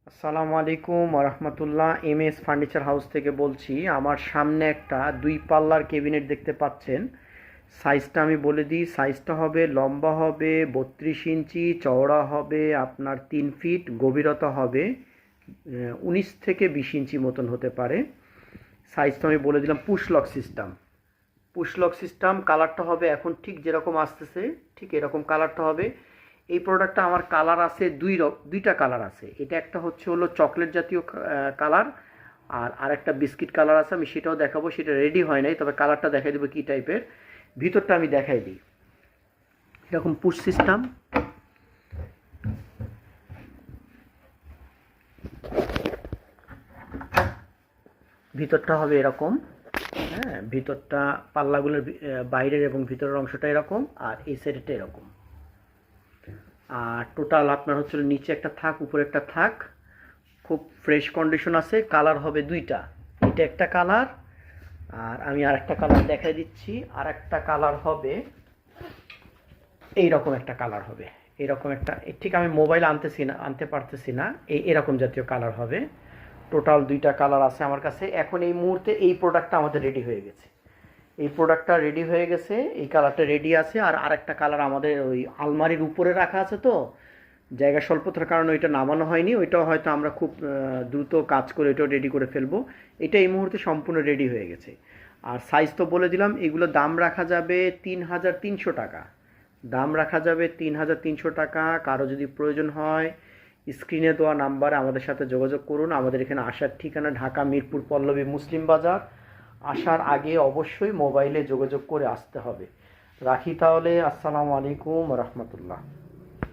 আসসালামু আলাইকুম রহমতুল্লাহ। MS furniture house থেকে বলছি। আমার সামনে একটা 2 পাল্লার ক্যাবিনেট দেখতে পাচ্ছেন। সাইজটা আমি বলে দিই, সাইজটা হবে লম্বা হবে 32 ইঞ্চি, চওড়া হবে আপনার 3 ফিট, গভীরতা হবে 19 থেকে 20 ইঞ্চি মতন হতে পারে। সাইজটা আমি বলে দিলাম। Push lock system. কালারটা হবে এখন ঠিক যেরকম আসতেছে ঠিক এরকম কালারটা হবে। এই প্রোডাক্টটা আমার কালার আছে দুইটা কালার আছে। এটা একটা হলো চকলেট জাতীয় কালার, আর আরেকটা বিস্কিট কালার আছে। আমি সেটাও দেখাবো, সেটা রেডি হয় নাই, তবে কালারটা দেখাই দেবো কী টাইপের। ভিতরটা আমি দেখাই দিই। এরকম পুশ সিস্টেম, ভিতরটা হবে এরকম। হ্যাঁ, ভিতরটা পাল্লাগুলোর বাইরের এবং ভিতরের অংশটা এরকম, আর এই সাইডটা এরকম। আর টোটাল আপনার নিচে একটা থাক, উপরে একটা থাক। খুব ফ্রেশ কন্ডিশন আছে। কালার হবে দুইটা, এটা একটা কালার, আর আমি আরেকটা কালার দেখাই দিচ্ছি। আর একটা কালার হবে এইরকম একটা কালার হবে, এরকম একটা, ঠিক আমি মোবাইল আনতে পারতেছি না, এরকম জাতীয় কালার হবে। টোটাল দুইটা কালার আছে আমার কাছে। এখন এই মুহূর্তে এই প্রোডাক্টটা আমাদের রেডি হয়ে গেছে। এই প্রোডাক্টটা রেডি হয়ে গেছে, এই কালারটা রেডি আছে। আর আরেকটা কালার আমাদের ওই আলমারির উপরে রাখা আছে, তো জায়গা স্বল্পতার কারণে ওইটা নামানো হয়নি। ওইটাও হয়তো আমরা খুব দ্রুত কাজ করে ওইটাও রেডি করে ফেলবো। এটা এই মুহূর্তে সম্পূর্ণ রেডি হয়ে গেছে। আর সাইজ তো বলে দিলাম। এগুলো দাম রাখা যাবে 3300 টাকা। দাম রাখা যাবে 3300 টাকা। কারো যদি প্রয়োজন হয় স্ক্রিনে দেওয়া নাম্বারে আমাদের সাথে যোগাযোগ করুন। আমাদের এখানে আসার ঠিকানা ঢাকা মিরপুর পল্লবী মুসলিম বাজার। আসার আগে অবশ্যই মোবাইলে যোগাযোগ করে আসতে হবে। রাখি তাহলে। আসসালামু আলাইকুম রহমতুল্লাহ।